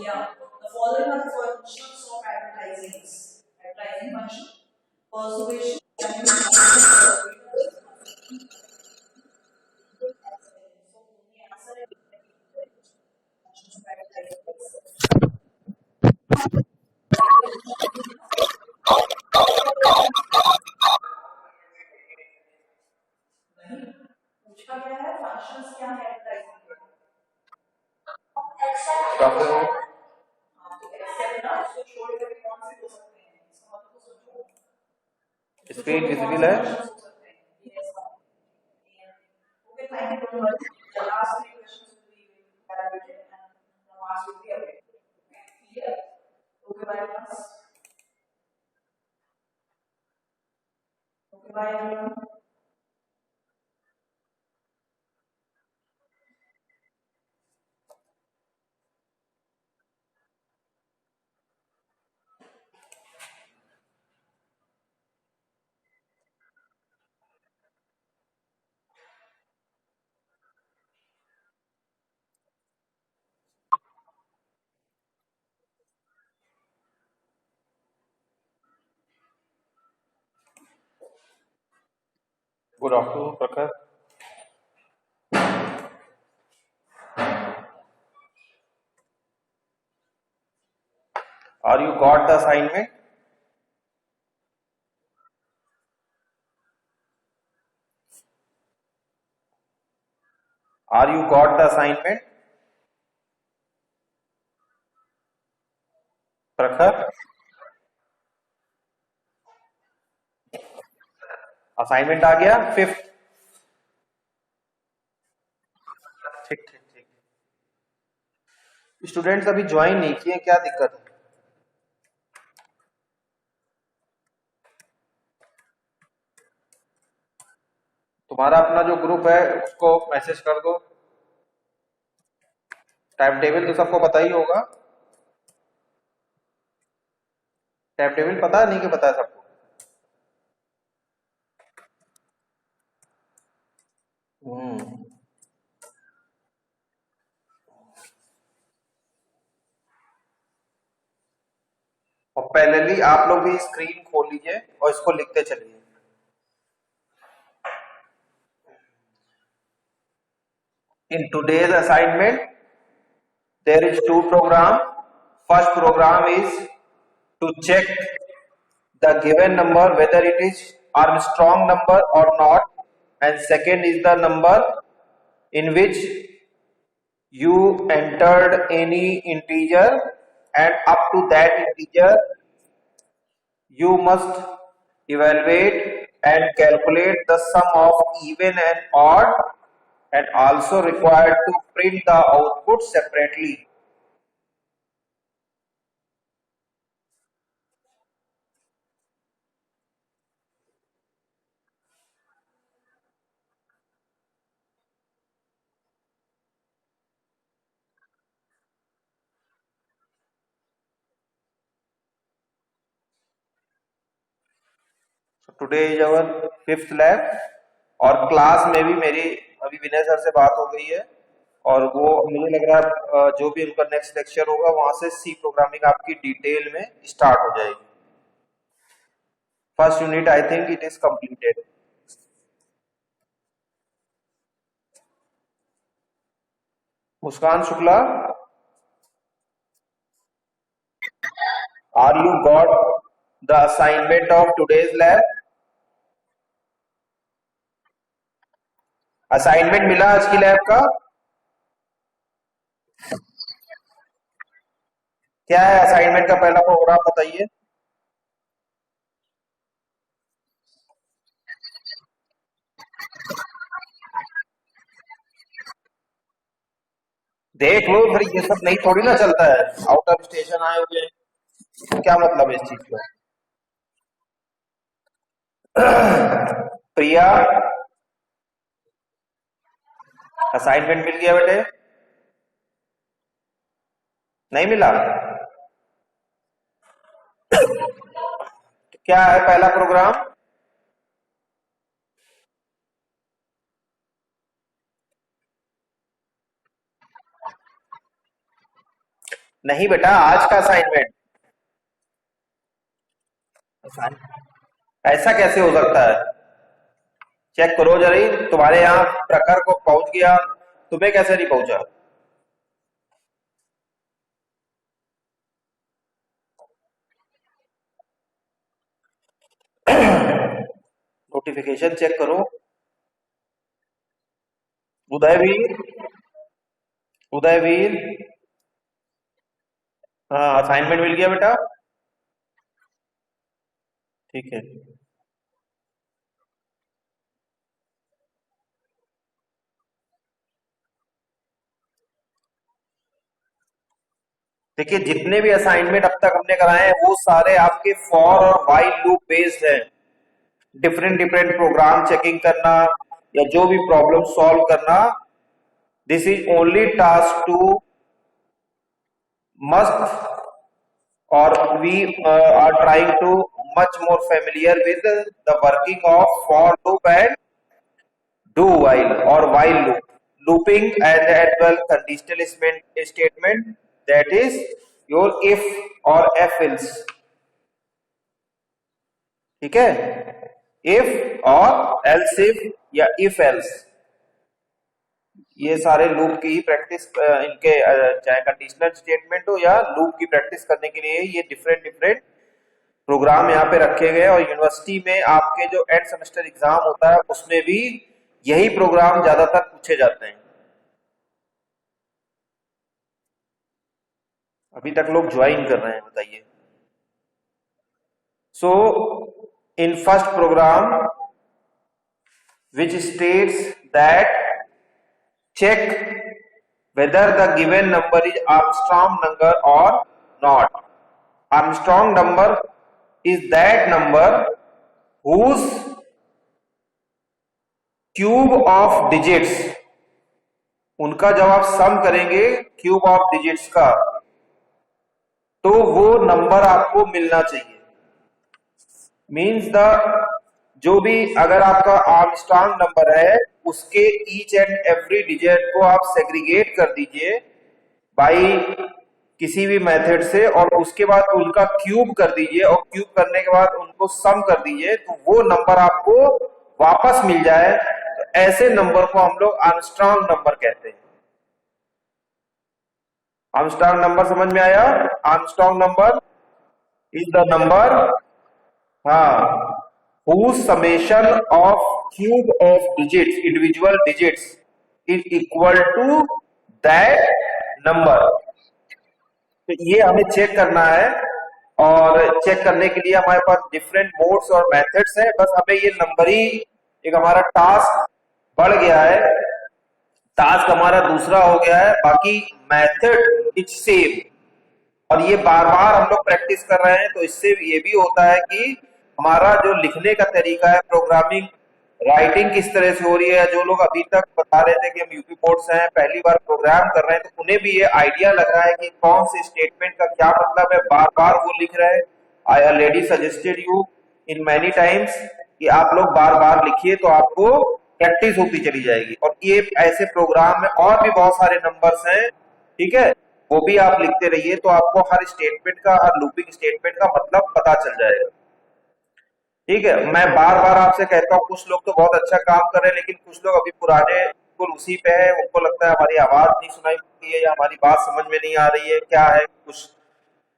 Yeah, the following are the functions of advertising. Advertising function, persuasion, पूछा गया है functions क्या है एडवर्टाइजिंग डॉक्टर एक्सेप्ट ना उसको छोड़ कर कौन से हो सकते हैं इसका मतलब सोचो स्क्रीन विजिबल है okay thank you very much the last three questions will be elaborated and the marks will be available clear okay bye class okay bye everyone good afternoon Prakhar are you got the assignment are you got the assignment Prakhar assignment आ गया fifth ठीक ठीक ठीक students अभी join नहीं किए क्या दिक्कत है तुम्हारा अपना जो ग्रुप है उसको मैसेज कर दो टाइम टेबल तो सबको पता ही होगा टाइम टेबल पता है नहीं कि पता है सबको और पहले आप लोग भी स्क्रीन खोल लीजिए और इसको लिखते चलिए In today's assignment, there is two program. First program is to check the given number whether it is Armstrong number or not, and second is the number in which you entered any integer, and up to that integer you must evaluate and calculate the sum of even and odd, and also required to print the output separately. So today is our fifth lab और class में भी मेरी अभी विनय sir से बात हो गई है और वो मुझे लग रहा है जो भी उनका नेक्स्ट लेक्चर होगा वहां से सी प्रोग्रामिंग आपकी डिटेल में स्टार्ट हो जाएगी first unit I think it is completed Muskan Shukla are you got the assignment of today's lab assignment मिला आज की लैब का क्या है असाइनमेंट का पहला प्रोग्राम बताइए देख लो फिर ये सब नहीं थोड़ी ना चलता है आउट ऑफ स्टेशन आए हुए क्या मतलब है इस चीज का प्रिया असाइनमेंट मिल गया बेटे नहीं मिला क्या है पहला प्रोग्राम नहीं बेटा, आज का असाइनमेंट। ऐसा कैसे हो सकता है? चेक करो जरा, तुम्हारे यहाँ प्रखर को पहुंच गया, तुम्हें कैसे नहीं पहुंचा? नोटिफिकेशन चेक करो। उदयवीर, उदयवीर, हाँ असाइनमेंट मिल गया बेटा, ठीक है। देखिए जितने भी असाइनमेंट अब तक हमने कराए हैं वो सारे आपके फॉर और व्हाइल लूप बेस्ड है। डिफरेंट डिफरेंट प्रोग्राम चेकिंग करना या जो भी प्रॉब्लम सॉल्व करना, this is only task to must or we are trying to much more familiar with the working of for loop and do while or while loop, looping and as well conditional statement, that is your if or if else, ठीक है। if और else if या if else, ये सारे loop की ही practice, इनके चाहे conditional statement हो या लूप की प्रैक्टिस करने के लिए ये डिफरेंट डिफरेंट प्रोग्राम यहाँ पे रखे गए। और यूनिवर्सिटी में आपके जो एंड सेमेस्टर एग्जाम होता है उसमें भी यही प्रोग्राम ज्यादातर पूछे जाते हैं। अभी तक लोग ज्वाइन कर रहे हैं, बताइए। So in first program which states that check whether the given number is Armstrong number or not. Armstrong number is that number whose cube of digits, उनका जब आप सम करेंगे क्यूब ऑफ डिजिट्स का तो वो नंबर आपको मिलना चाहिए। मीन्स द जो भी अगर आपका आर्मस्ट्रांग नंबर है उसके ईच एंड एवरी डिजिट को आप सेग्रीगेट कर दीजिए बाई किसी भी मेथड से, और उसके बाद उनका क्यूब कर दीजिए और क्यूब करने के बाद उनको सम कर दीजिए तो वो नंबर आपको वापस मिल जाए। तो ऐसे नंबर को हम लोग आर्मस्ट्रांग नंबर कहते हैं। आर्मस्ट्रांग नंबर समझ में आया? Armstrong number is the number, हाँ, whose summation of cube of digits, individual digits is equal to that number। तो ये हमें चेक करना है और चेक करने के लिए हमारे पास डिफरेंट मोड्स और मेथड्स हैं। बस हमें ये नंबर ही एक हमारा टास्क बढ़ गया है, टास्क हमारा दूसरा हो गया है, बाकी मेथड इज सेम। और ये बार बार हम लोग प्रैक्टिस कर रहे हैं तो इससे ये भी होता है कि हमारा जो लिखने का तरीका है, प्रोग्रामिंग राइटिंग किस तरह से हो रही है। जो लोग अभी तक बता रहे थे कि हम यूपी बोर्ड से हैं, पहली बार प्रोग्राम कर रहे हैं, तो उन्हें भी ये आइडिया लग रहा है कि कौन से स्टेटमेंट का क्या मतलब है, बार बार वो लिख रहे हैं। I already suggested you in many times कि आप लोग बार बार लिखिए तो आपको प्रैक्टिस होती चली जाएगी। और ये ऐसे प्रोग्राम में और भी बहुत सारे नंबर्स हैं, ठीक है, वो भी आप लिखते रहिए तो आपको हर स्टेटमेंट का, हर लूपिंग स्टेटमेंट का मतलब पता चल जाएगा। ठीक है, मैं बार बार आपसे कहता हूँ, कुछ लोग तो बहुत अच्छा काम कर रहे हैं लेकिन कुछ लोग अभी पुराने बिल्कुल उसी पे है, उनको लगता है हमारी आवाज नहीं सुनाई पड़ती है या हमारी बात समझ में नहीं आ रही है, क्या है कुछ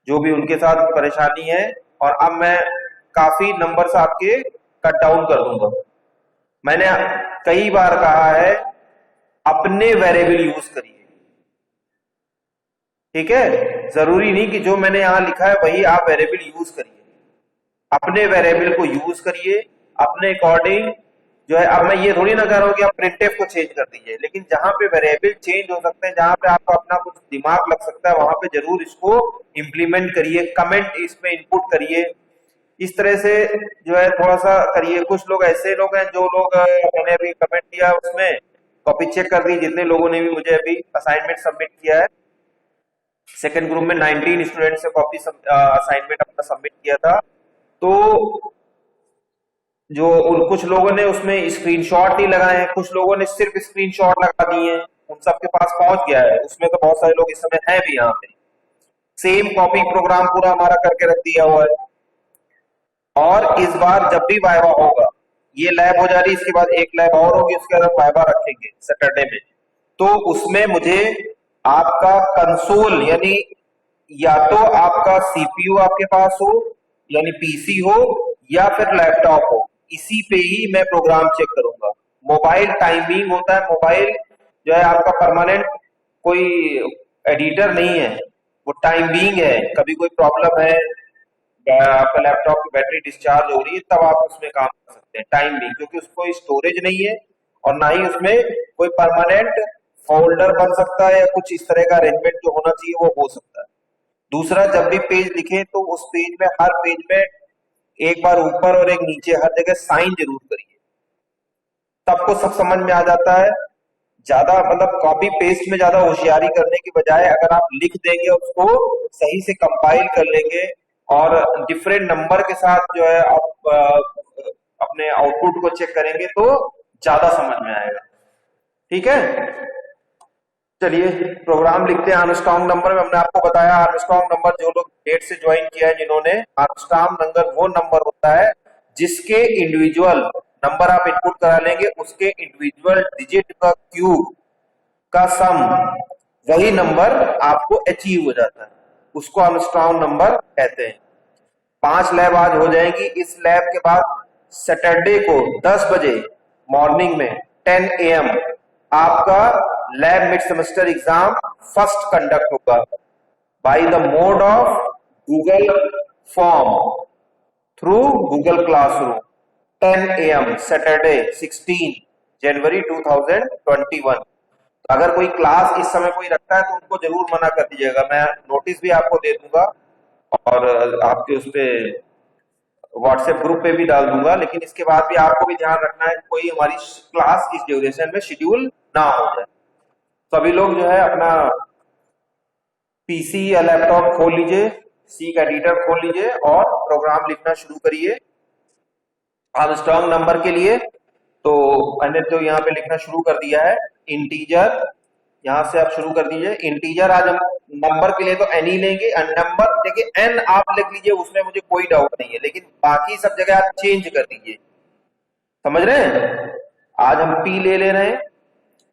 जो भी उनके साथ परेशानी है। और अब मैं काफी नंबर्स आपके कट डाउन कर दूंगा। मैंने कई बार कहा है अपने वेरिएबल यूज करिए, ठीक है, जरूरी नहीं कि जो मैंने यहां लिखा है वही आप वेरिएबल यूज करिए। अपने वेरिएबल को यूज करिए अपने अकॉर्डिंग जो है। अब मैं ये थोड़ी ना कह रहा हूं कि आप प्रिंटफ को चेंज कर दीजिए, लेकिन जहां पे वेरिएबल चेंज हो सकते हैं, जहां पे आपका अपना कुछ दिमाग लग सकता है, वहां पे जरूर इसको इंप्लीमेंट करिए, कमेंट इसमें इनपुट करिए, इस तरह से जो है थोड़ा सा करिए। कुछ लोग ऐसे लोग हैं जो लोग, मैंने अभी कमेंट दिया उसमें कॉपी चेक कर दी, जितने लोगों ने भी मुझे अभी असाइनमेंट सबमिट किया है, सेकेंड ग्रुप में 19 स्टूडेंट से कॉपी असाइनमेंट अपना सबमिट किया था, तो जो कुछ लोगों ने उसमें स्क्रीनशॉट नहीं लगाए हैं, कुछ लोगों ने सिर्फ स्क्रीनशॉट लगा दिए हैं, उन सबके पास पहुंच गया है। उसमें तो बहुत सारे लोग इस समय हैं भी यहाँ पे, सेम कॉपी प्रोग्राम पूरा हमारा करके रख दिया हुआ है। और इस बार जब भी वाइवा होगा, ये लैब हो जा रही है, इसके बाद एक लैब और होगी, उसके बाद वाइवा रखेंगे सैटरडे में, तो उसमें मुझे आपका कंसोल यानी या तो आपका सीपीयू आपके पास हो यानी पीसी हो या फिर लैपटॉप हो, इसी पे ही मैं प्रोग्राम चेक करूंगा। मोबाइल टाइमिंग होता है, मोबाइल जो है आपका परमानेंट कोई एडिटर नहीं है, वो टाइम बीइंग है। कभी कोई प्रॉब्लम है, आपका लैपटॉप की बैटरी डिस्चार्ज हो रही है, तब आप उसमें काम कर सकते हैं टाइम बीइंग, क्योंकि उसको स्टोरेज नहीं है और ना ही उसमें कोई परमानेंट फोल्डर बन सकता है या कुछ इस तरह का अरेंजमेंट जो होना चाहिए वो हो सकता है। दूसरा, जब भी पेज लिखे तो उस पेज में, हर पेज में एक बार ऊपर और एक नीचे, हर जगह साइन जरूर करिए, तब को सब समझ में आ जाता है। ज्यादा मतलब कॉपी पेस्ट में ज्यादा होशियारी करने की बजाय अगर आप लिख देंगे, उसको सही से कंपाइल कर लेंगे और डिफरेंट नंबर के साथ जो है आप अपने आउटपुट को चेक करेंगे तो ज्यादा समझ में आएगा। ठीक है, चलिए प्रोग्राम लिखते हैं। आर्मस्ट्रांग नंबर में हमने आपको बताया, आर्मस्ट्रांग नंबर जो लोग डेट से ज्वाइन किया है जिन्होंने, आर्मस्ट्रांग नंबर वो नंबर होता है जिसके इंडिविजुअल नंबर आप इनपुट करा लेंगे, उसके इंडिविजुअल डिजिट का क्यूब का सम, वही नंबर आपको अचीव हो जाता है, उसको आर्मस्ट्रांग नंबर कहते हैं। 5 लैब आज हो जाएंगी। इस लैब के बाद सैटरडे को 10 बजे मॉर्निंग में 10 AM आपका lab mid semester exam first conduct होगा by the mode of Google form through Google classroom, 10 AM Saturday 16 January 2021। अगर कोई क्लास इस समय कोई रखता है तो उनको जरूर मना कर दीजिएगा, मैं नोटिस भी आपको दे दूंगा और आपके उस पे व्हाट्सएप ग्रुप पे भी डाल दूंगा। लेकिन इसके बाद भी आपको भी ध्यान रखना है कोई हमारी क्लास इस ड्यूरेशन में शेड्यूल ना हो जाए। सभी लोग जो है अपना पीसी या लैपटॉप खोल लीजिए, सी का एडिटर खोल लीजिए और प्रोग्राम लिखना शुरू करिए। आर्मस्ट्रांग नंबर के लिए तो मैंने तो यहाँ पे लिखना शुरू कर दिया है, इंटीजर, यहां से आप शुरू कर दीजिए। इंटीजर आज हम नंबर के लिए तो एन ही लेंगे, नंबर देखिए एन आप लिख लीजिए, उसमें मुझे कोई डाउट नहीं है, लेकिन बाकी सब जगह आप चेंज कर दीजिए, समझ रहे हैं। आज हम पी ले रहे हैं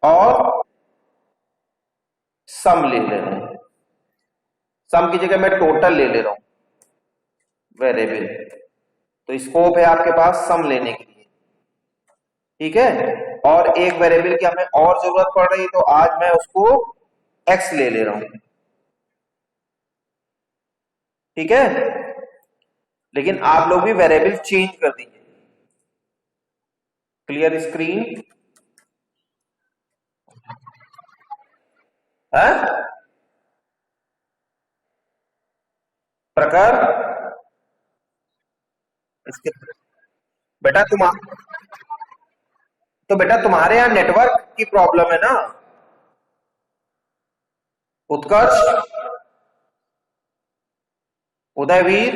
और सम ले रहे हैं, सम की जगह मैं टोटल ले रहा हूं वेरिएबल, तो स्कोप है आपके पास सम लेने के लिए, ठीक है। और एक वेरिएबल की हमें और जरूरत पड़ रही है तो आज मैं उसको एक्स ले रहा हूं, ठीक है। लेकिन आप लोग भी वेरिएबल चेंज कर दीजिए। क्लियर स्क्रीन है प्रखर, इसके बेटा तो बेटा तुम्हारे यहां नेटवर्क की प्रॉब्लम है ना उत्कर्ष, उदयवीर।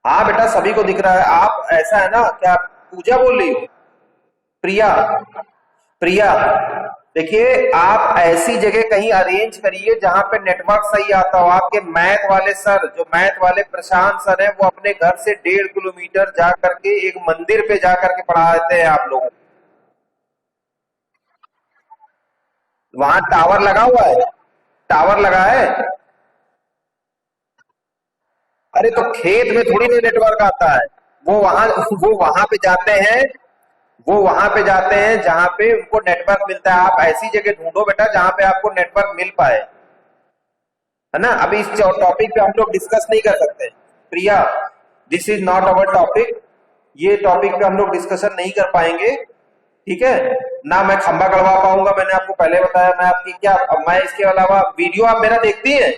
हाँ बेटा सभी को दिख रहा है। आप ऐसा है ना, क्या पूजा बोल रही हो? प्रिया, प्रिया देखिए आप ऐसी जगह कहीं अरेंज करिए जहां पे नेटवर्क सही आता हो। आपके मैथ वाले सर, जो मैथ वाले प्रशांत सर हैं, वो अपने घर से 1.5 किलोमीटर जा करके एक मंदिर पे जा करके पढ़ाते हैं आप लोगों को। वहां टावर लगा हुआ है, टावर लगा है। अरे तो खेत में थोड़ी ना नेटवर्क आता है, वो वहां पे जाते हैं, वो वहां पे जाते हैं जहां पे उनको नेटवर्क मिलता है। आप ऐसी जगह ढूंढो बेटा जहां पे आपको नेटवर्क मिल पाए, है ना। अभी इस टॉपिक पे हम लोग डिस्कस नहीं कर सकते Priya, this is not our topic, ये टॉपिक पे हम लोग डिस्कशन नहीं कर पाएंगे, ठीक है ना। मैं खंबा गड़वा पाऊंगा, मैंने आपको पहले बताया। मैं आपकी क्या, मैं इसके अलावा वीडियो आप मेरा देखती है?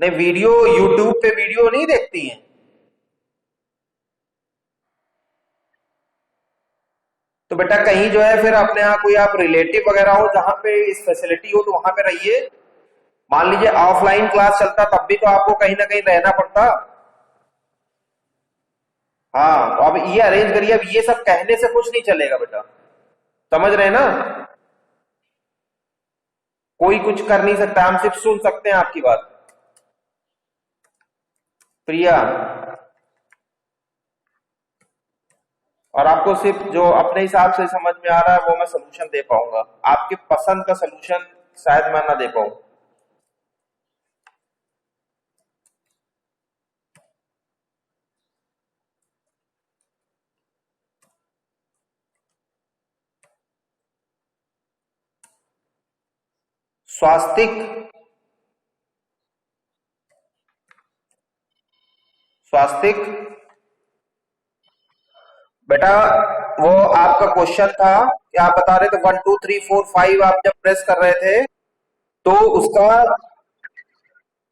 नहीं, वीडियो यूट्यूब पे वीडियो नहीं देखती हैं? तो बेटा कहीं जो है फिर अपने यहाँ कोई आप रिलेटिव वगैरह हो जहां पे इस फैसिलिटी हो तो वहां पे रहिए। मान लीजिए ऑफलाइन क्लास चलता तब भी तो आपको कहीं ना कहीं रहना पड़ता। हाँ, तो अब ये अरेंज करिए। अब ये सब कहने से कुछ नहीं चलेगा बेटा, समझ रहे हैं ना? कोई कुछ कर नहीं सकता, हम सिर्फ सुन सकते हैं आपकी बात। प्रिया, और आपको सिर्फ जो अपने हिसाब से समझ में आ रहा है वो मैं सलूशन दे पाऊंगा, आपके पसंद का सलूशन शायद मैं ना दे पाऊं। स्वास्तिक, स्वास्तिक बेटा, वो आपका क्वेश्चन था कि आप बता रहे थे 1 2 3 4 5 आप जब प्रेस कर रहे थे तो उसका,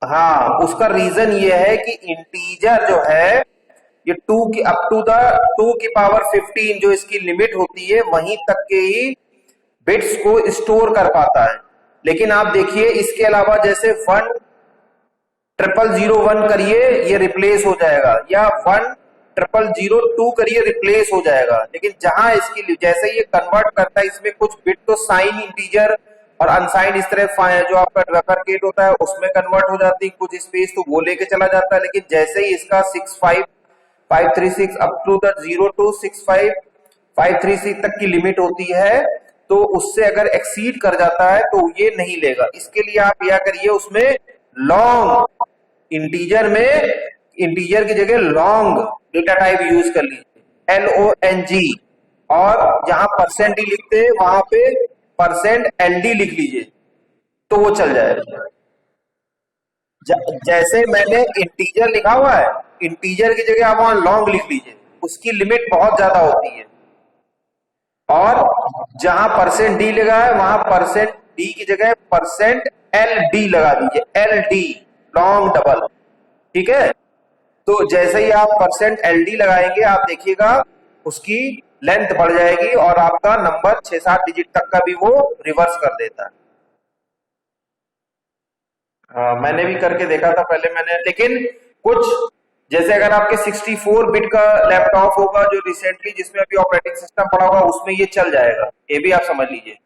हाँ, उसका रीजन ये है कि इंटीजर जो है ये 2 की अप टू द 2 की पावर 15 जो इसकी लिमिट होती है वहीं तक के ही बिट्स को स्टोर कर पाता है। लेकिन आप देखिए इसके अलावा जैसे 1 0001 करिए ये रिप्लेस हो जाएगा, या 1 0002 करिए रिप्लेस हो जाएगा। लेकिन जहां इसकी जैसे ये कन्वर्ट करता है इसमें कुछ बिट तो साइन इंटीजर और अनसाइन इस तरह जो आपका रेफरकेट होता है उसमें कन्वर्ट हो जाती है, कुछ स्पेस तो वो लेके चला जाता है। लेकिन जैसे ही इसका 65536 अप टू द 0265536 तक की लिमिट होती है तो उससे अगर एक्सीड कर जाता है तो ये नहीं लेगा। इसके लिए आप यह करिए उसमें लॉन्ग इंटीजर में, इंटीजर की जगह लॉन्ग डेटा टाइप यूज कर लीजिए, LONG, और जहां परसेंट डी लिखते हैं वहां पे %LD लिख लीजिए तो वो चल जाएगा। जैसे मैंने इंटीजर लिखा हुआ है, इंटीजर की जगह आप वहां लॉन्ग लिख लीजिए, उसकी लिमिट बहुत ज्यादा होती है। और जहां %D लगा है वहां %D की जगह %LD लगा दीजिए, LD लॉन्ग डबल, ठीक है? तो जैसे ही आप %LD लगाएंगे आप देखिएगा उसकी लेंथ बढ़ जाएगी और आपका नंबर 6-7 डिजिट तक का भी वो रिवर्स कर देता है। हाँ, मैंने भी करके देखा था पहले मैंने, लेकिन कुछ जैसे अगर आपके 64 बिट का लैपटॉप होगा जो रिसेंटली जिसमें अभी ऑपरेटिंग सिस्टम पड़ा होगा उसमें ये चल जाएगा, ये भी आप समझ लीजिए।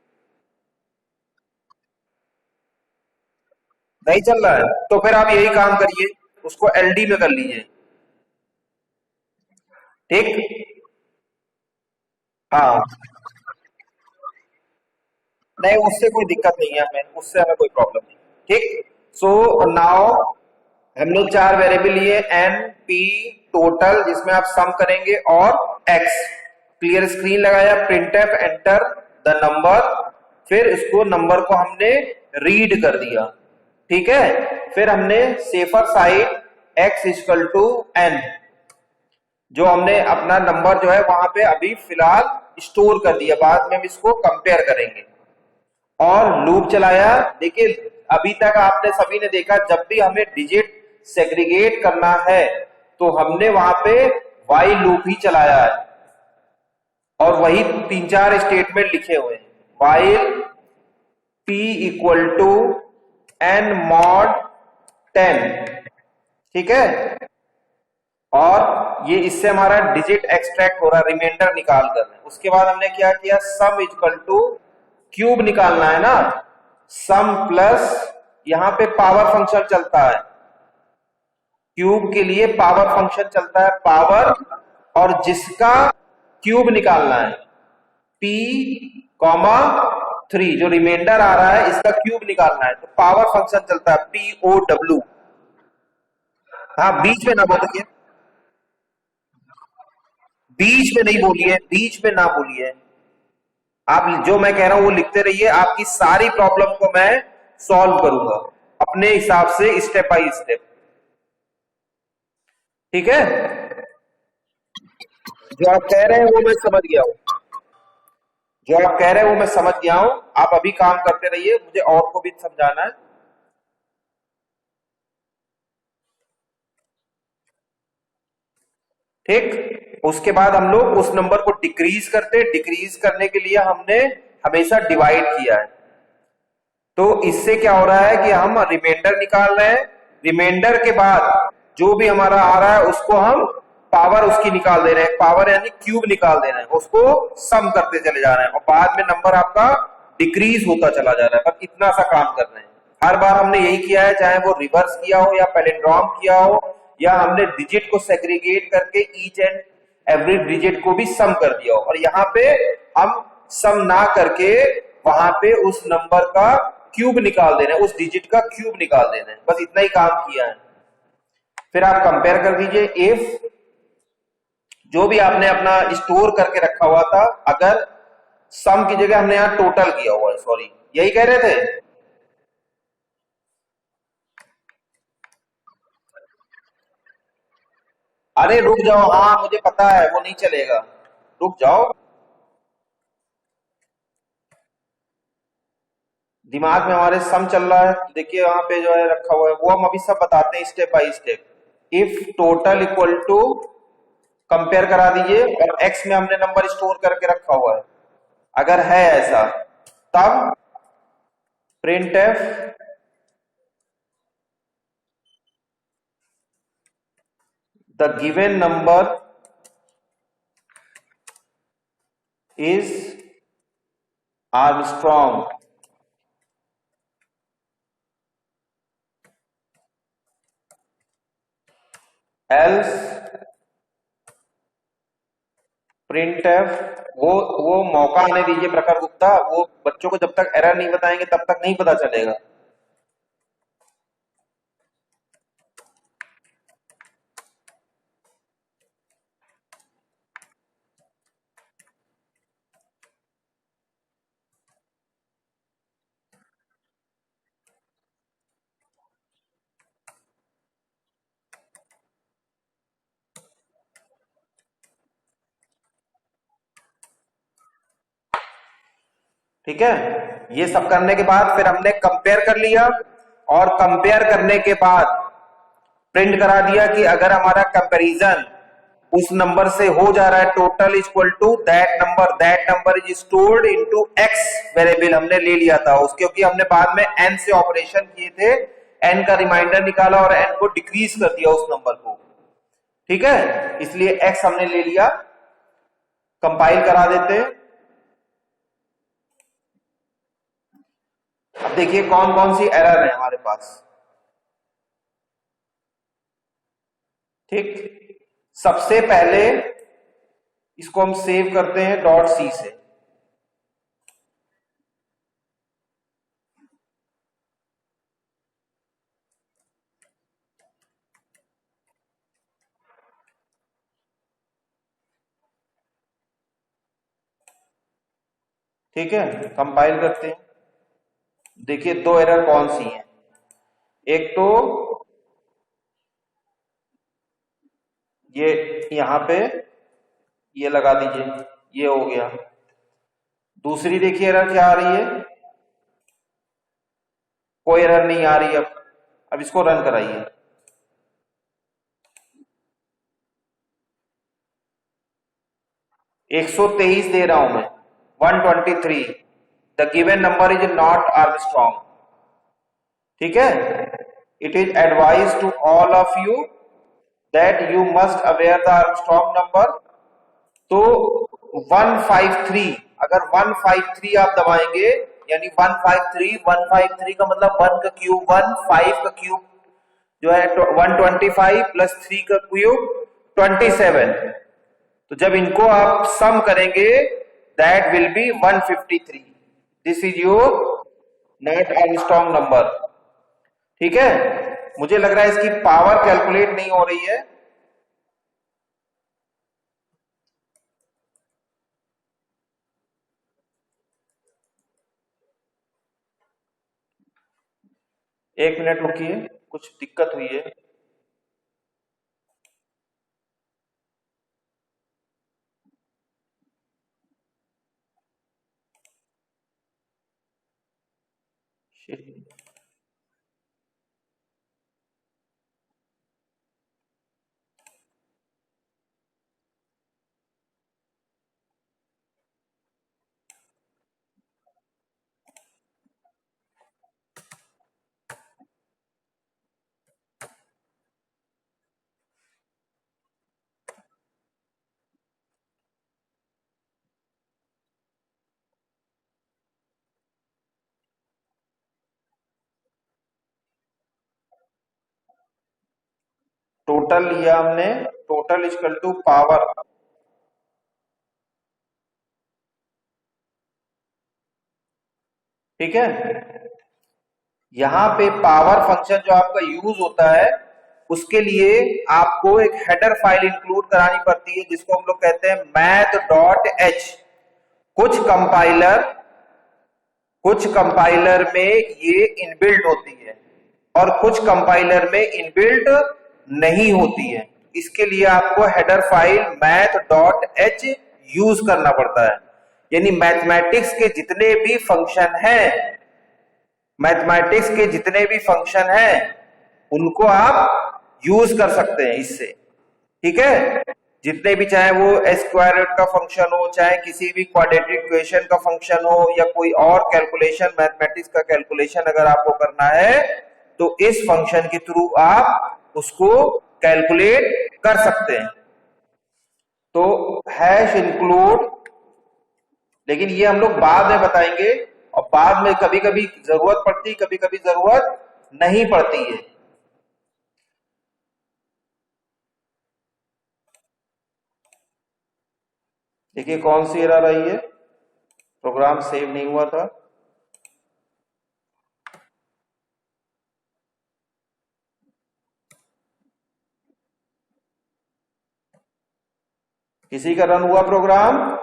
नहीं चल रहा है तो फिर आप यही काम करिए, उसको LD में कर लीजिए, ठीक? हाँ, नहीं उससे कोई दिक्कत नहीं है, हमें उससे हमें कोई प्रॉब्लम नहीं, ठीक? सो नाउ हमने 4 वेरिएबल लिए, एन पी टोटल जिसमें आप सम करेंगे और एक्स, क्लियर स्क्रीन लगाया, प्रिंटफ एंटर द नंबर, फिर इसको नंबर को हमने रीड कर दिया, ठीक है? फिर हमने safer side x equal to n, जो हमने अपना नंबर जो है वहां पे अभी फिलहाल स्टोर कर दिया, बाद में हम इसको कंपेयर करेंगे, और लूप चलाया। देखिए अभी तक आपने सभी ने देखा जब भी हमें डिजिट सेग्रीगेट करना है तो हमने वहां पे वाइल लूप ही चलाया है और वही 3-4 स्टेटमेंट लिखे हुए हैं, while p equal to n mod 10, ठीक है? और ये इससे हमारा डिजिट एक्सट्रैक्ट हो रहा है, रिमाइंडर निकाल कर। उसके बाद हमने क्या किया, सम इक्वल टू क्यूब निकालना है ना, सम प्लस यहां पे पावर फंक्शन चलता है, क्यूब के लिए पावर फंक्शन चलता है, पावर, और जिसका क्यूब निकालना है p, 3 जो रिमाइंडर आ रहा है इसका क्यूब निकालना है तो पावर फंक्शन चलता है POW। हाँ, बीच में ना बोलिए, बीच में नहीं बोलिए, बीच में ना बोलिए, आप जो मैं कह रहा हूं वो लिखते रहिए, आपकी सारी प्रॉब्लम को मैं सॉल्व करूंगा अपने हिसाब से स्टेप बाय स्टेप, ठीक है? जो आप कह रहे हैं वो मैं समझ गया हूं, जो आप कह रहे हैं वो मैं समझ गया हूं, आप अभी काम करते रहिए, मुझे और को भी समझाना है। ठीक, उसके बाद हम लोग उस नंबर को डिक्रीज करते, डिक्रीज करने के लिए हमने हमेशा डिवाइड किया है, तो इससे क्या हो रहा है कि हम रिमाइंडर निकाल रहे हैं, रिमाइंडर के बाद जो भी हमारा आ रहा है उसको हम पावर उसकी निकाल दे रहे हैं, पावर यानी क्यूब निकाल दे रहे हैं, उसको सम करते चले जा रहे हैं और बाद में नंबर आपका डिक्रीज होता चला जा रहा है। बस इतना सा काम कर रहे हैं। हर बार हमने यही किया है, चाहे वो रिवर्स किया हो या पैलिंड्रोम किया हो, या हमने डिजिट को सेग्रीगेट करके ईच एंड एवरी डिजिट को भी सम कर दिया हो, और यहाँ पे हम सम ना करके वहां पे उस नंबर का क्यूब निकाल दे रहे हैं, उस डिजिट का क्यूब निकाल दे रहे हैं। बस इतना ही काम किया है। फिर आप कंपेयर कर दीजिए, इफ जो भी आपने अपना स्टोर करके रखा हुआ था, अगर सम की जगह हमने यहां टोटल किया हुआ है, सॉरी यही कह रहे थे। अरे रुक जाओ, हाँ मुझे पता है वो नहीं चलेगा, रुक जाओ। दिमाग में हमारे सम चल रहा है, देखिए वहां पे जो है रखा हुआ है, वो हम अभी सब बताते हैं step by step. If total equal to, compare करा दीजिए, और एक्स में हमने नंबर स्टोर करके रखा हुआ है, अगर है ऐसा तब print F the given number is Armstrong, else print F, वो मौका आने दीजिए प्रखर गुप्ता, वो बच्चों को जब तक एरर नहीं बताएंगे तब तक नहीं पता चलेगा। ठीक है, ये सब करने के बाद फिर हमने कंपेयर कर लिया, और कंपेयर करने के बाद प्रिंट करा दिया कि अगर हमारा कंपैरिजन उस नंबर से हो जा रहा है, total equal to that number is stored into x variable हमने ले लिया था उस, क्योंकि हमने बाद में एन से ऑपरेशन किए थे, एन का रिमाइंडर निकाला और एन को डिक्रीज कर दिया उस नंबर को। ठीक है, इसलिए एक्स हमने ले लिया। कंपाइल करा देते हैं। अब देखिए कौन कौन सी एरर है हमारे पास। ठीक, सबसे पहले इसको हम सेव करते हैं डॉट सी से। ठीक है, कंपाइल करते हैं। देखिए दो एरर कौन सी हैं, एक तो ये यहां पे ये लगा दीजिए, ये हो गया। दूसरी देखिए एरर क्या आ रही है, कोई एरर नहीं आ रही। अब इसको रन कराइए। 123 दे रहा हूं मैं, 123, the given number is not Armstrong. ठीक है, it is advise to all of you that you must aware the Armstrong number. तो 153, अगर 153 आप दबाएंगे, यानी 153 का मतलब 1 का क्यूब 1, 5 का क्यूब जो है 125 प्लस 3 का क्यूब 27। तो जब इनको आप सम करेंगे that will be 153। This is your not Armstrong number. ठीक है, मुझे लग रहा है इसकी पावर कैलकुलेट नहीं हो रही है। एक मिनट रुकिए, कुछ दिक्कत हुई है। Shit. टोटल लिया हमने, टोटल इक्वल टू पावर, ठीक है। यहां पे पावर फंक्शन जो आपका यूज होता है उसके लिए आपको एक हेडर फाइल इंक्लूड करानी पड़ती है जिसको हम लोग कहते हैं math.h। कुछ कंपाइलर में ये इनबिल्ट होती है और कुछ कंपाइलर में इनबिल्ट नहीं होती है। इसके लिए आपको हेडर फाइल math.h यूज करना पड़ता है। यानी मैथमेटिक्स के जितने भी फंक्शन हैं उनको आप यूज कर सकते हैं इससे, ठीक है। जितने भी, चाहे वो स्क्वायर रूट का फंक्शन हो, चाहे किसी भी क्वाड्रेटिक इक्वेशन का फंक्शन हो, या कोई और कैलकुलेशन, मैथमेटिक्स का कैलकुलेशन अगर आपको करना है तो इस फंक्शन के थ्रू आप उसको कैलकुलेट कर सकते हैं। तो हैश इंक्लूड, लेकिन ये हम लोग बाद में बताएंगे, और बाद में कभी कभी जरूरत पड़ती, कभी कभी जरूरत नहीं पड़ती है। देखिए कौन सी एरर आई है, प्रोग्राम सेव नहीं हुआ था। किसी का रन हुआ प्रोग्राम?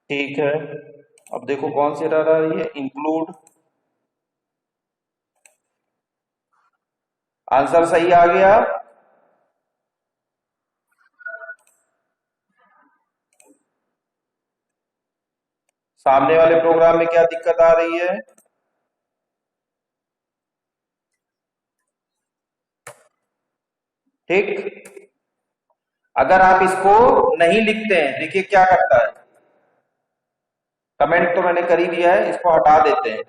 ठीक है, अब देखो कौन सी एरर आ रही है, इंक्लूड, आंसर सही आ गया। सामने वाले प्रोग्राम में क्या दिक्कत आ रही है? ठीक, अगर आप इसको नहीं लिखते हैं, देखिए क्या करता है, कमेंट तो मैंने कर ही दिया है, इसको हटा देते हैं।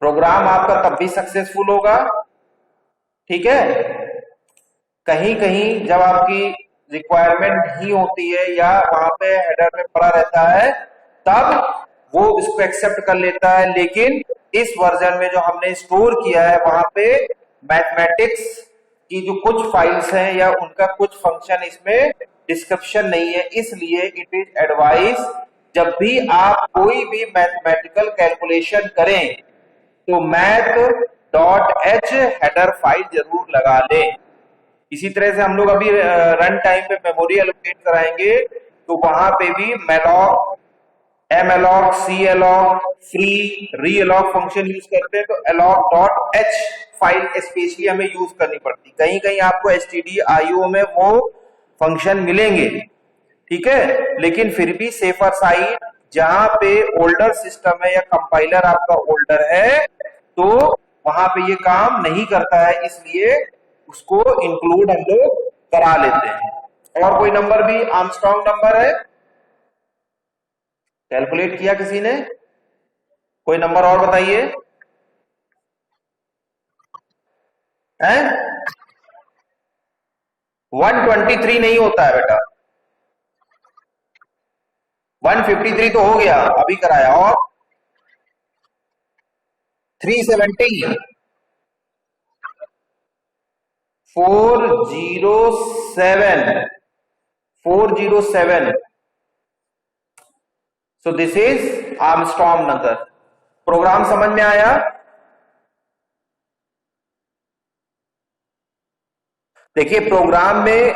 प्रोग्राम आपका तब भी सक्सेसफुल होगा, ठीक है। कहीं कहीं जब आपकी रिक्वायरमेंट नहीं होती है या वहां पे हेडर में पड़ा रहता है तब वो इसको एक्सेप्ट कर लेता है, लेकिन इस वर्जन में जो हमने स्टोर किया है वहां पे मैथमेटिक्स की जो कुछ फाइल्स हैं या उनका कुछ फंक्शन इसमें डिस्क्रिप्शन नहीं है, इसलिए इट इज एडवाइज जब भी आप कोई भी मैथमेटिकल कैलकुलेशन करें तो math.h हेडर फाइल जरूर लगा लें। इसी तरह से हम लोग अभी रन टाइम पे मेमोरी एलोकेट कराएंगे तो वहां पे भी malloc, malloc, calloc, free, realloc function use करते हैं, तो alloc.h फाइल स्पेशली हमें यूज करनी पड़ती। कहीं कहीं आपको stdio में वो फंक्शन मिलेंगे, ठीक है, लेकिन फिर भी सेफर साइड, जहां पे ओल्डर सिस्टम है या कंपाइलर आपका ओल्डर है तो वहां पे ये काम नहीं करता है, इसलिए उसको इंक्लूड हम लोग करा लेते हैं। और कोई नंबर भी आर्मस्ट्रांग नंबर है, कैलकुलेट किया किसी ने? कोई नंबर और बताइए। हैं? 123 नहीं होता है बेटा, 153 तो हो गया अभी कराया, और 370, 407, so this is Armstrong number. Program समझ में आया? देखिए प्रोग्राम में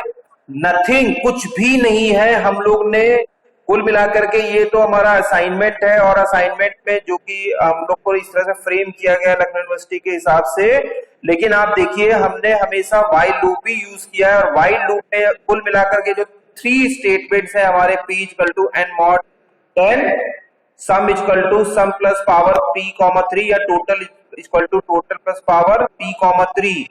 नथिंग, कुछ भी नहीं है, हम लोग ने कुल मिलाकर के, ये तो हमारा असाइनमेंट है और असाइनमेंट में जो कि हम लोग को इस तरह से फ्रेम किया गया लखनऊ यूनिवर्सिटी के हिसाब से, लेकिन आप देखिए हमने हमेशा वाइल लूप भी यूज किया है, और वाइल लूप में कुल मिलाकर के जो 3 स्टेटमेंट्स हैं हमारे, p equal to n mod 10, sum equal to sum plus power p, 3 या total equal to total plus power p, 3।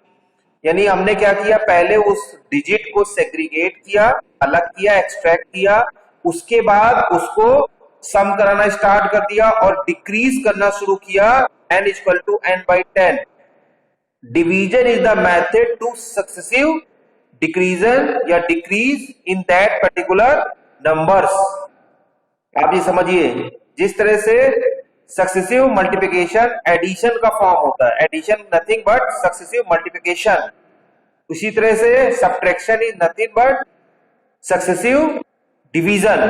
यानी हमने क्या किया, पहले उस डिजिट को सेग्रीगेट किया, अलग किया, एक्सट्रैक्ट किया, उसके बाद उसको सम कराना स्टार्ट कर दिया और डिक्रीज करना शुरू किया, n equal to n/10। Division is the method to successive decrease या decrease in that particular numbers. आप ये समझिए, जिस तरह से सक्सेसिव मल्टीप्लिकेशन एडिशन का फॉर्म होता है, addition nothing but successive multiplication. उसी तरह से subtraction is nothing but successive division.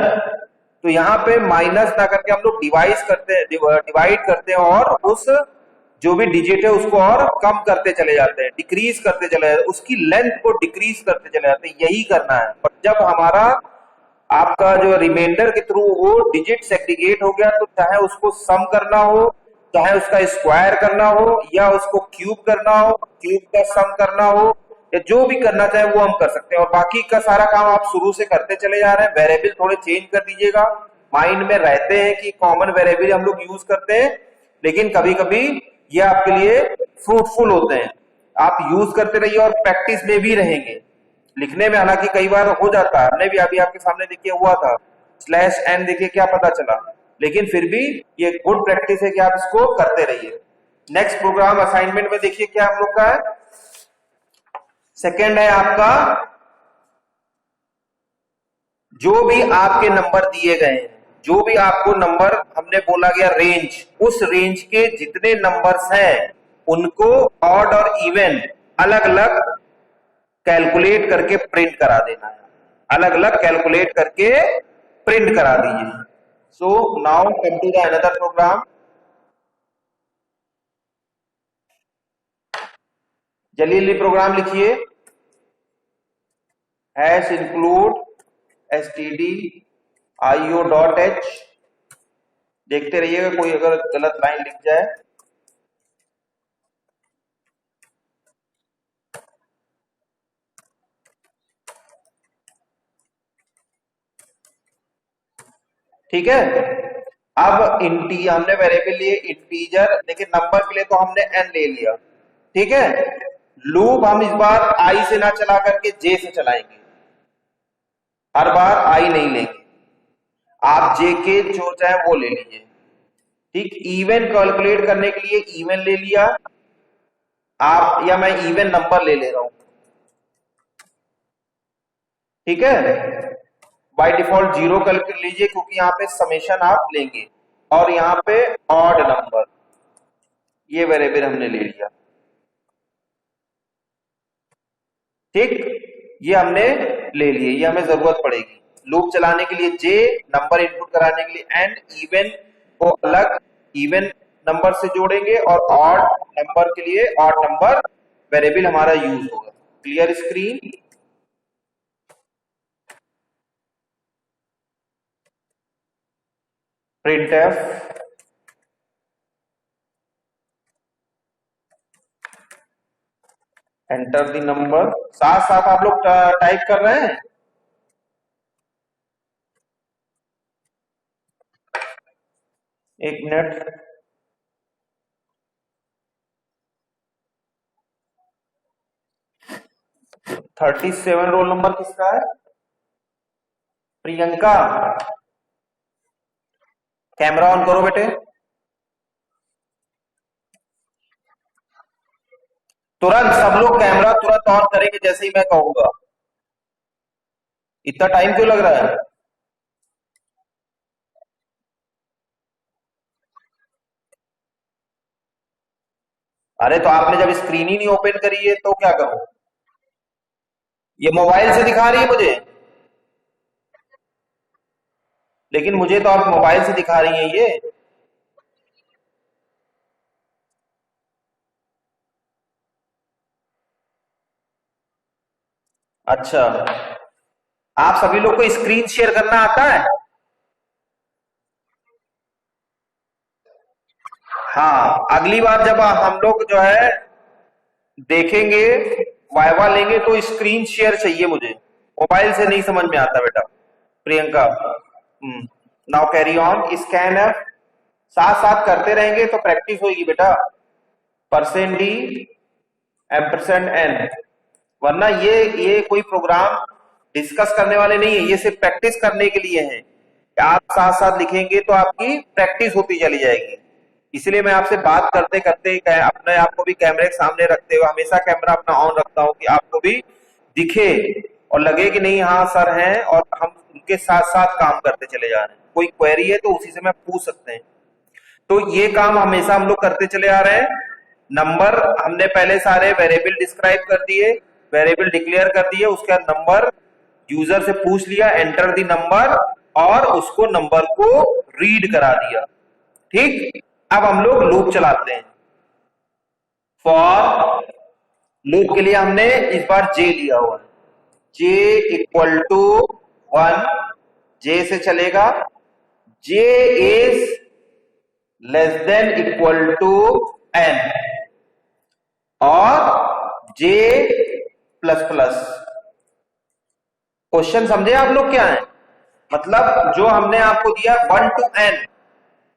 तो यहाँ पे माइनस ना करके हम लोग डिवाइड करते हैं और उस जो भी डिजिट है उसको और कम करते चले जाते हैं, डिक्रीज करते चले जाते हैं, उसकी लेंथ को डिक्रीज करते चले जाते हैं, यही करना है। और जब हमारा आपका जो रिमाइंडर के थ्रू वो डिजिट सेग्रीगेट हो गया, तो चाहे उसको सम करना हो, चाहे उसका स्क्वायर करना हो, या उसको क्यूब करना हो, क्यूब का सम करना हो, या जो भी करना चाहे वो हम कर सकते हैं। और बाकी का सारा काम आप शुरू से करते चले जा रहे हैं। वेरिएबल थोड़े चेंज कर दीजिएगा, माइंड में रहते हैं कि कॉमन वेरिएबल हम लोग यूज करते हैं, लेकिन कभी कभी ये आपके लिए फ्रूटफुल होते हैं। आप यूज करते रहिए और प्रैक्टिस में भी रहेंगे। लिखने में हालांकि कई बार हो जाता है, हमने भी अभी आपके सामने देखिए हुआ था /n, देखिए क्या पता चला, लेकिन फिर भी ये गुड प्रैक्टिस है कि आप इसको करते रहिए। नेक्स्ट प्रोग्राम असाइनमेंट में देखिए क्या हम लोग का है। सेकंड है आपका, जो भी आपके नंबर दिए गए हैं, जो भी आपको नंबर हमने बोला गया रेंज, उस रेंज के जितने नंबर्स हैं उनको ऑड और इवन अलग अलग कैलकुलेट करके प्रिंट करा देना है, अलग अलग कैलकुलेट करके प्रिंट करा दीजिए। So now come to the another program. जल्दी प्रोग्राम लिखिए। Hash include stdio.h। देखते रहिएगा कोई अगर गलत लाइन लिख जाए। ठीक है, अब हमने वेरिएबल लिए इंटीजर, लेकिन नंबर के लिए तो हमने n ले लिया। ठीक है, लूप हम इस बार i से ना चला करके j से चलाएंगे, हर बार i नहीं लेंगे। आप j के जो चाहे वो ले लीजिए। ठीक, इवन कैलकुलेट करने के लिए इवन ले लिया आप, या मैं इवन नंबर ले रहा हूं। ठीक है, बाय डिफॉल्ट 0 कैलकुलेट लीजिए क्योंकि यहाँ पे समेशन आप लेंगे, और यहाँ पे ऑड नंबर, ये वेरिएबल हमने ले लिया। ठीक, ये हमने ले लिए, ये हमें जरूरत पड़ेगी लूप चलाने के लिए j, नंबर इनपुट कराने के लिए n, इवन को अलग इवन नंबर से जोड़ेंगे, और ऑड नंबर के लिए ऑड नंबर वेरिएबल हमारा यूज होगा। Clear screen. printf enter the number. साथ साथ आप लोग टाइप कर रहे हैं। एक मिनट, $37 रोल नंबर किसका है? प्रियंका। कैमरा ऑन करो बेटे। तुरंत सब लोग कैमरा तुरंत ऑन करेंगे जैसे ही मैं कहूंगा। इतना टाइम क्यों लग रहा है? अरे तो आपने जब स्क्रीन ही नहीं ओपन करी है तो क्या करूं? ये मोबाइल से दिखा रही है मुझे, लेकिन मुझे तो आप मोबाइल से दिखा रही हैं ये। अच्छा, आप सभी लोग को स्क्रीन शेयर करना आता है? हाँ, अगली बार जब हम लोग जो है देखेंगे, वाइवा लेंगे, तो स्क्रीन शेयर चाहिए मुझे, मोबाइल से नहीं समझ में आता बेटा। Priyanka, now carry on. Scan F साथ साथ करते रहेंगे तो प्रैक्टिस होगी बेटा। %d %n, वरना ये कोई प्रोग्राम डिस्कस करने वाले नहीं है, ये सिर्फ प्रैक्टिस करने के लिए है। आप साथ साथ लिखेंगे तो आपकी प्रैक्टिस होती चली जाएगी। इसलिए मैं आपसे बात करते करते अपने आप को भी कैमरे के सामने रखते हुए हमेशा कैमरा अपना ऑन रखता हूं कि आपको भी दिखे और लगे कि नहीं हाँ सर हैं, और हम उनके साथ साथ काम करते चले जा रहे हैं। कोई क्वेरी है तो उसी से मैं पूछ सकते हैं। तो ये काम हमेशा हम लोग करते चले आ रहे हैं। नंबर हमने पहले सारे वेरिएबल डिस्क्राइब कर दिए, वेरिएबल डिक्लेयर कर दिए, उसके बाद नंबर यूजर से पूछ लिया, एंटर दी नंबर, और उसको नंबर को रीड करा दिया। ठीक, अब हम लोग लूप चलाते हैं। फॉर लूप के लिए हमने इस बार जे लिया हुआ है, जे इक्वल टू 1, जे से चलेगा, J is less than equal to N, और जे प्लस प्लस। क्वेश्चन समझे आप लोग क्या है? मतलब जो हमने आपको दिया 1 to n,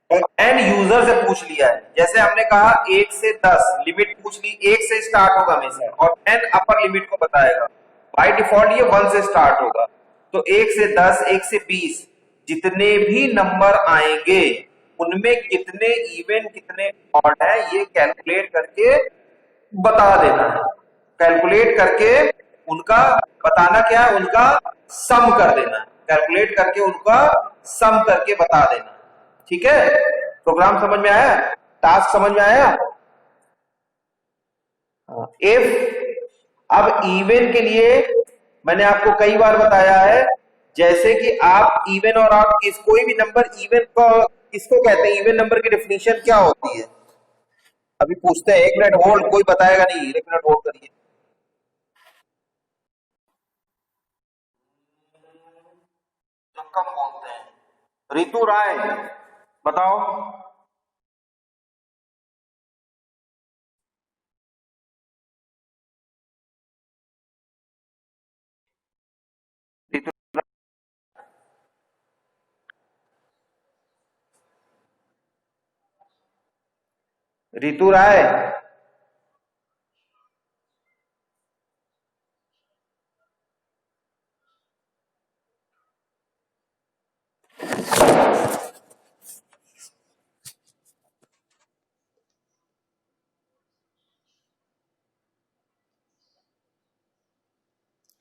और n यूजर से पूछ लिया है। जैसे हमने कहा 1 से 10 लिमिट पूछ ली, 1 से स्टार्ट होगा हमेशा, और n अपर लिमिट को बताएगा। बाय डिफॉल्ट ये 1 से स्टार्ट होगा। तो 1 से 10, 1 से 20 जितने भी नंबर आएंगे उनमें कितने इवन कितने ऑड है ये कैलकुलेट करके बता देना है। कैलकुलेट करके उनका बताना क्या है, उनका सम कर देना है। कैलकुलेट करके उनका सम करके बता देना। ठीक है, प्रोग्राम समझ में आया? टास्क समझ में आया? इफ अब इवन के लिए मैंने आपको कई बार बताया है, जैसे कि आप इवन और ऑड कोई भी नंबर इवन को किसको कहते हैं, इवन नंबर की डेफिनेशन क्या होती है? अभी पूछते हैं, 1 मिनट होल्ड, कोई बताएगा नहीं, 1 मिनट होल्ड करिए। जो कम बोलते हैं। रितु राय बताओ। रितु रितु राय,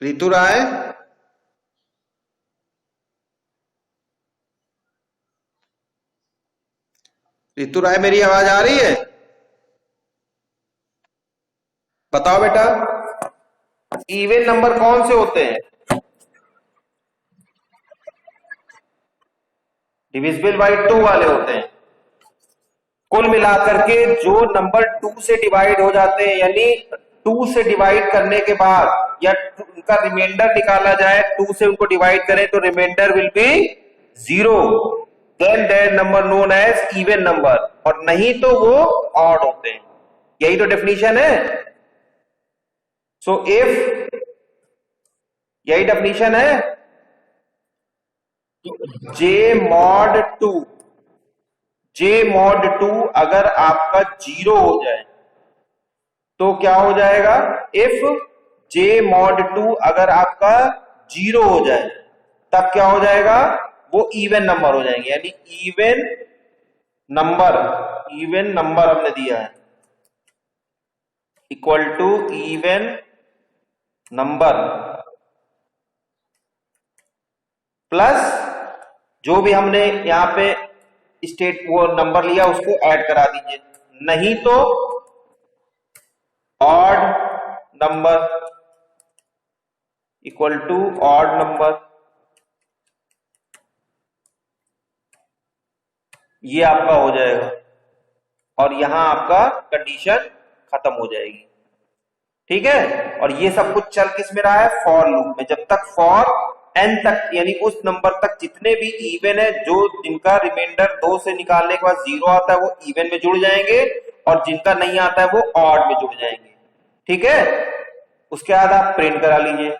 रितु राय, रितु राय मेरी आवाज आ रही है? बताओ बेटा, इवन नंबर कौन से होते हैं? डिविजिबल बाय 2 वाले होते हैं। कुल मिलाकर के जो नंबर 2 से डिवाइड हो जाते हैं, यानी 2 से डिवाइड करने के बाद या उनका रिमाइंडर निकाला जाए, 2 से उनको डिवाइड करें तो reminder will be 0, then that number known as even number, और नहीं तो वो ऑड होते हैं। यही तो डेफिनेशन है। सो इफ, यही डेफिनेशन है, जे मॉड 2, जे मॉड 2 अगर आपका 0 हो जाए तो क्या हो जाएगा? इफ जे मॉड 2 अगर आपका 0 हो जाए तब क्या हो जाएगा? वो इवन नंबर हो जाएंगे, यानी इवन नंबर, इवन नंबर हमने दिया है equal to even number plus जो भी हमने यहां पे स्टेट वो नंबर लिया उसको ऐड करा दीजिए, नहीं तो odd number equal to odd number. ये आपका हो जाएगा और यहां आपका कंडीशन खत्म हो जाएगी। ठीक है, और ये सब कुछ चल किस में रहा है? फॉर लूप में। जब तक फॉर एन तक, यानी उस नंबर तक जितने भी इवन है, जो जिनका रिमाइंडर 2 से निकालने के बाद 0 आता है वो इवन में जुड़ जाएंगे, और जिनका नहीं आता है वो ऑड में जुड़ जाएंगे। ठीक है, उसके बाद आप प्रिंट करा लीजिए,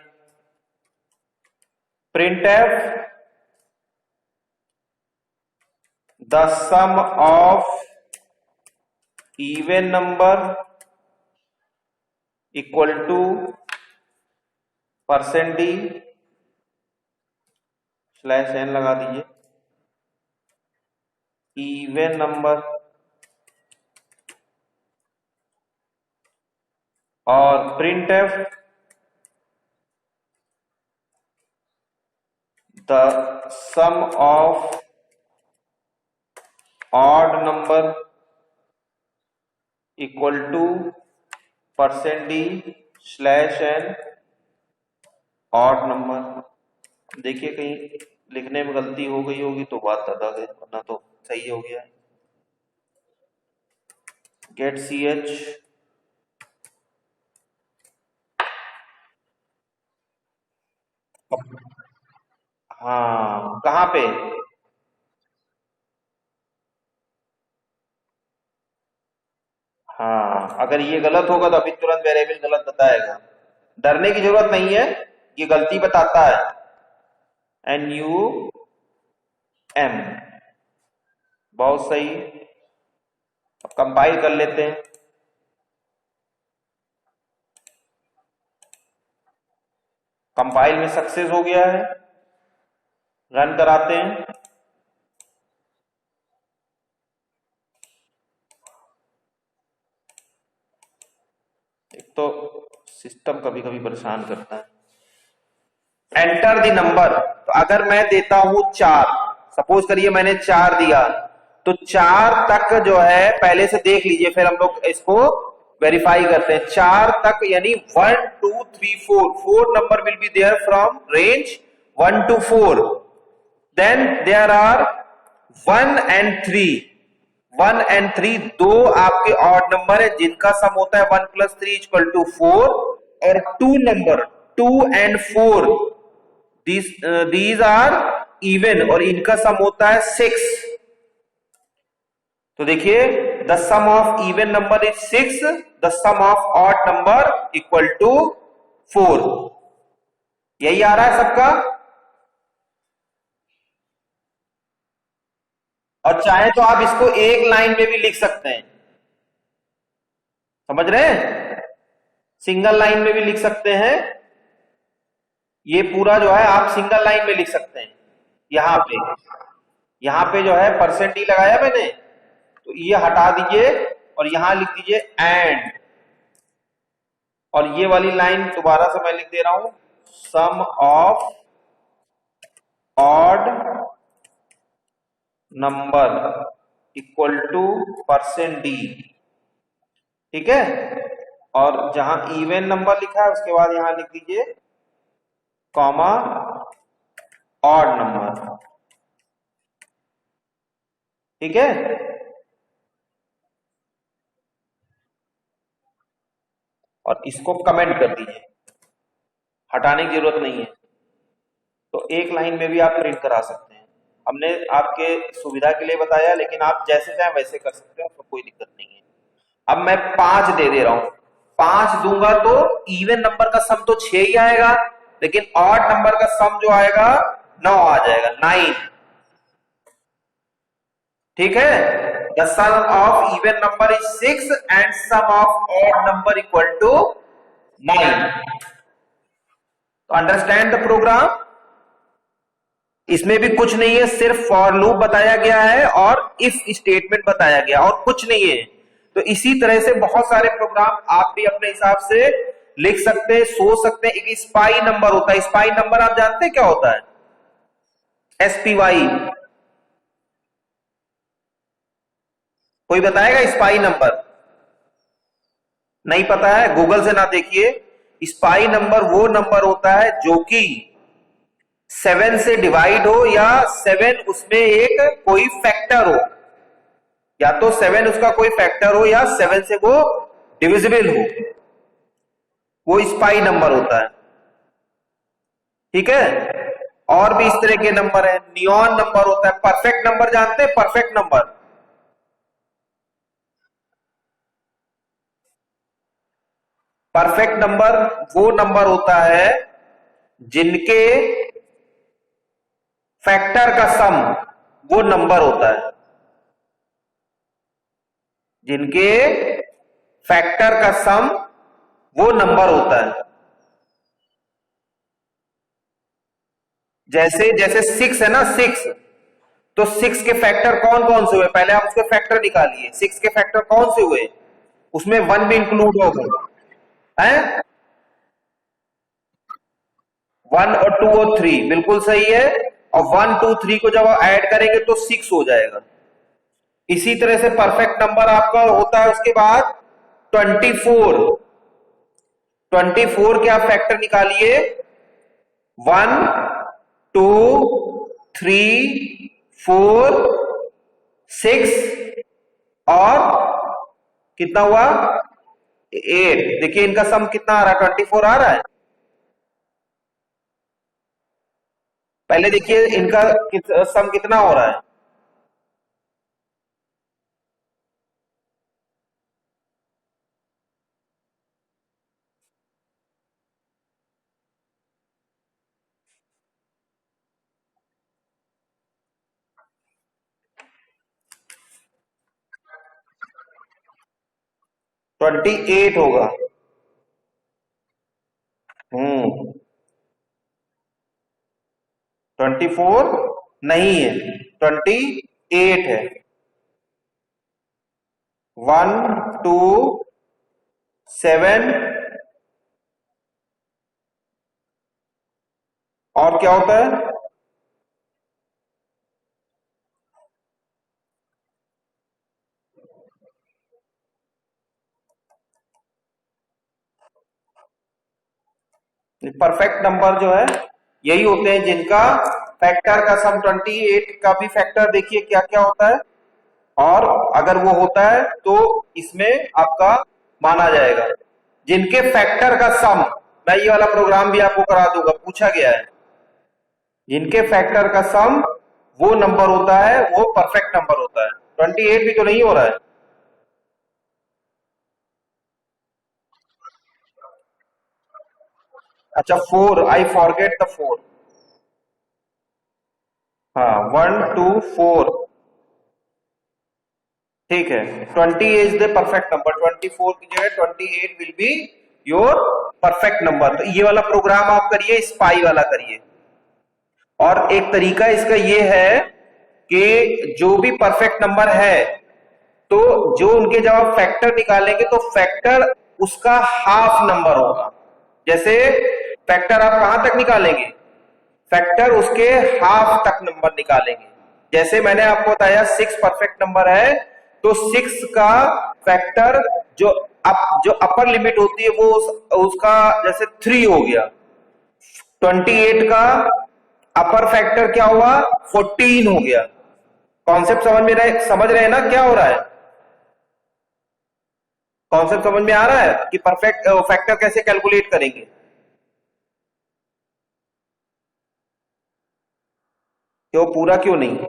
printf the sum of even number equal to %d /n लगा दीजिए, इवन नंबर, और printf the sum of odd number equal to %d/n odd number. देखिए कहीं लिखने में गलती हो गई होगी तो बात बता दे, वरना तो सही हो गया। गेट ch हाँ कहाँ पे? हाँ अगर ये गलत होगा तो अभी तुरंत वेरिएबल गलत बताएगा। डरने की जरूरत नहीं है, ये गलती बताता है। NUM, बहुत सही। अब कंपाइल कर लेते हैं। कंपाइल में सक्सेस हो गया है, रन कराते हैं। एक तो सिस्टम कभी कभी परेशान करता है। एंटर द नंबर, तो अगर मैं देता हूं 4, सपोज करिए मैंने 4 दिया, तो 4 तक जो है पहले से देख लीजिए, फिर हम लोग इसको वेरीफाई करते हैं। 4 तक यानी 1 2 3 4 number will be there from range 1 to 4। Then there are 1 and 3। 1 and 3 दो आपके ऑड नंबर है जिनका सम होता है 1 + 3 = 4, और 2 number 2 and 4 these are even और इनका सम होता है 6। तो देखिए the sum of even number is 6, the sum of odd number equal to 4। यही आ रहा है सबका। और चाहे तो आप इसको एक लाइन में भी लिख सकते हैं, समझ रहे हैं? सिंगल लाइन में भी लिख सकते हैं। ये पूरा जो है आप सिंगल लाइन में लिख सकते हैं। यहां पे जो है %d लगाया मैंने, तो ये हटा दीजिए और यहां लिख दीजिए एंड, और ये वाली लाइन दोबारा से मैं लिख दे रहा हूं, sum of odd number equal to %d। ठीक है, और जहां इवन नंबर लिखा है उसके बाद यहां लिख दीजिए कॉमा ऑड नंबर। ठीक है, और इसको कमेंट कर दीजिए, हटाने की जरूरत नहीं है। तो एक लाइन में भी आप प्रिंट करा सकते हैं। हमने आपके सुविधा के लिए बताया, लेकिन आप जैसे चाहे वैसे कर सकते हैं, तो कोई दिक्कत नहीं है। अब मैं 5 दे रहा हूं, 5 दूंगा तो इवन नंबर का सम तो 6 ही आएगा, लेकिन ऑड नंबर का सम जो आएगा 9 आ जाएगा, 9। ठीक है, the sum of even number is 6 and sum of odd number equal to 9। तो अंडरस्टैंड द प्रोग्राम। इसमें भी कुछ नहीं है, सिर्फ फॉर लूप बताया गया है और इफ स्टेटमेंट बताया गया, और कुछ नहीं है। तो इसी तरह से बहुत सारे प्रोग्राम आप भी अपने हिसाब से लिख सकते हैं, सोच सकते हैं। एक स्पाई नंबर होता है, स्पाई नंबर आप जानते हैं क्या होता है? SPY, कोई बताएगा स्पाई नंबर? नहीं पता है, गूगल से ना देखिए। स्पाई नंबर वो नंबर होता है जो कि 7 से डिवाइड हो, या 7 उसमें एक कोई फैक्टर हो, या तो 7 उसका कोई फैक्टर हो, या 7 से वो डिविजिबल हो, वो स्पाई नंबर होता है। ठीक है, और भी इस तरह के नंबर है। नियॉन नंबर होता है। परफेक्ट नंबर जानते हैं? परफेक्ट नंबर, परफेक्ट नंबर वो नंबर होता है जिनके फैक्टर का सम वो नंबर होता है, जिनके फैक्टर का सम वो नंबर होता है। जैसे जैसे 6 है ना, 6, तो 6 के फैक्टर कौन कौन से हुए? पहले आप उसके फैक्टर निकालिए। 6 के फैक्टर कौन से हुए? उसमें 1 भी इंक्लूड होगा, है 1 और 2 और 3, बिल्कुल सही है। और 1 2 3 को जब आप ऐड करेंगे तो 6 हो जाएगा। इसी तरह से परफेक्ट नंबर आपका होता है उसके बाद 24। 24 के आप फैक्टर निकालिए 1 2 3 4 6 और कितना हुआ 8। देखिए इनका सम कितना आ रहा है 24 आ रहा है। पहले देखिए इनका सम कितना हो रहा है। ट्वेंटी 8 होगा। 24 नहीं है 28 है। 1 2 7 और क्या होता है परफेक्ट नंबर जो है यही होते हैं जिनका फैक्टर का सम 28 का भी फैक्टर देखिए क्या क्या होता है और अगर वो होता है तो इसमें आपका माना जाएगा। जिनके फैक्टर का सम, मैं ये वाला प्रोग्राम भी आपको करा दूंगा, पूछा गया है। जिनके फैक्टर का सम वो नंबर होता है वो परफेक्ट नंबर होता है। 28 भी तो नहीं हो रहा है। अच्छा 4, आई फॉरगेट द 4। हाँ 1 2 4 ठीक है। 20 इज द परफेक्ट नंबर। 24 की जगह 28 will be your perfect number. तो ये वाला प्रोग्राम आप करिए, स्पाई वाला करिए। और एक तरीका इसका ये है कि जो भी परफेक्ट नंबर है तो जो उनके जब आप फैक्टर निकालेंगे तो फैक्टर उसका हाफ नंबर होगा। जैसे फैक्टर आप कहां तक निकालेंगे, फैक्टर उसके हाफ तक नंबर निकालेंगे। जैसे मैंने आपको बताया 6 परफेक्ट नंबर है तो 6 का फैक्टर जो अपर लिमिट होती है वो उसका जैसे 3 हो गया। 28 का अपर फैक्टर क्या हुआ 14 हो गया। कॉन्सेप्ट समझ रहे हैं ना क्या हो रहा है। कॉन्सेप्ट समझ में आ रहा है कि परफेक्ट फैक्टर कैसे कैलकुलेट करेंगे। क्यों पूरा क्यों नहीं।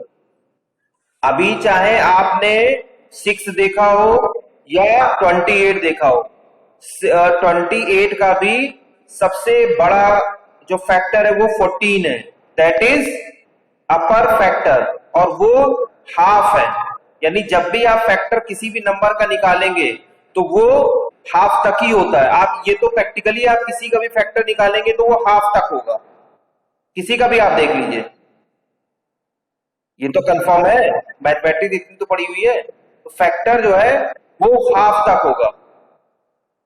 अभी चाहे आपने 6 देखा हो या 28 देखा हो, 28 का भी सबसे बड़ा जो फैक्टर है वो 14 है। दैट इज अपर फैक्टर और वो हाफ है। यानी जब भी आप फैक्टर किसी भी नंबर का निकालेंगे तो वो हाफ तक ही होता है। आप ये तो प्रैक्टिकली आप किसी का भी फैक्टर निकालेंगे तो वो हाफ तक होगा। किसी का भी आप देख लीजिए, ये तो कंफर्म है, मैथमेटिक्स इतनी तो पड़ी हुई है। तो फैक्टर जो है वो हाफ तक होगा।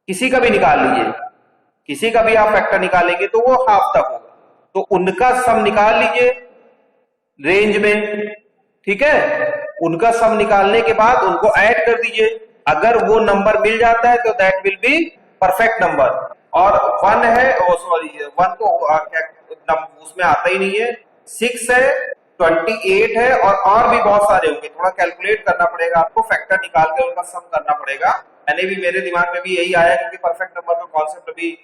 किसी का भी निकाल लीजिए, किसी का भी आप फैक्टर निकालेंगे तो वो हाफ तक होगा। तो उनका सम निकाल लीजिए रेंज में, ठीक है। उनका सम निकालने के बाद उनको ऐड कर दीजिए। अगर वो नंबर मिल जाता है तो that will be perfect number. और 1 है, सॉरी 1 तो उसमें आता ही नहीं है। 6 है, 28 है और भी बहुत सारे होंगे। थोड़ा कैलकुलेट करना पड़ेगा आपको, फैक्टर निकाल के उनका सम करना पड़ेगा। मैंने भी, मेरे दिमाग में भी यही आया क्योंकि परफेक्ट नंबर का कॉन्सेप्ट अभी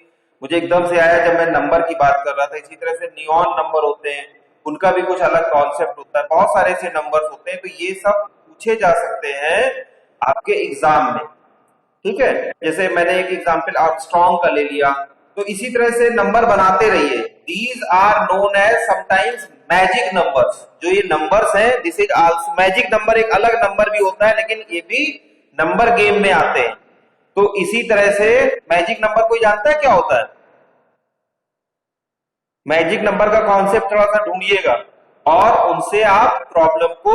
मुझे एकदम से आया जब मैं नंबर की बात कर रहा था। इसी तरह से नियॉन नंबर होते हैं, उनका भी कुछ अलग कॉन्सेप्ट होता है। बहुत सारे ऐसे नंबर्स होते हैं, तो ये सब पूछे जा सकते हैं आपके एग्जाम में, ठीक है। जैसे मैंने एक एग्जाम्पल आर्मस्ट्रॉन्ग का ले लिया। तो इसी तरह से नंबर बनाते रहिए। These are known as sometimes magic numbers. जो ये नंबर्स हैं, this is also magic number. एक अलग नंबर भी होता है लेकिन ये भी नंबर गेम में आते हैं। तो इसी तरह से मैजिक नंबर कोई जानता है क्या होता है। मैजिक नंबर का कॉन्सेप्ट थोड़ा सा ढूंढिएगा और उनसे आप प्रॉब्लम को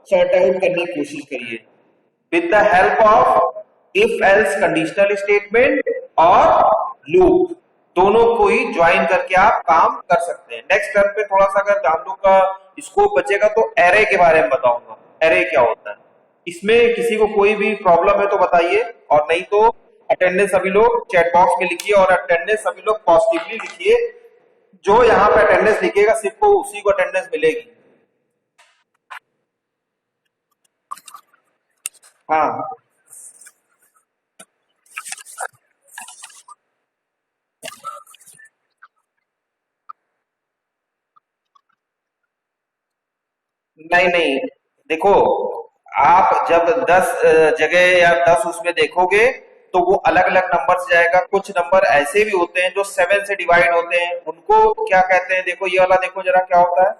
सॉर्ट आउट करने की कोशिश करिए with the help of if else conditional statement और लूप। दोनों को ही ज्वाइन करके आप काम कर सकते हैं। नेक्स्ट टर्म पे थोड़ा सा अगर जानने का स्कोप बचेगा तो एरे के बारे में बताऊंगा, एरे क्या होता है। इसमें किसी को कोई भी प्रॉब्लम है तो बताइए, और नहीं तो अटेंडेंस सभी लोग चैट बॉक्स में लिखिए और अटेंडेंस सभी लोग पॉजिटिवली लिखिए। जो यहाँ पे अटेंडेंस लिखिएगा सिर्फ उसी को अटेंडेंस मिलेगी। हाँ, नहीं नहीं, देखो आप जब 10 जगह या 10 उसमें देखोगे तो वो अलग अलग नंबर से जाएगा। कुछ नंबर ऐसे भी होते हैं जो 7 से डिवाइड होते हैं, उनको क्या कहते हैं, देखो ये वाला देखो जरा क्या होता है,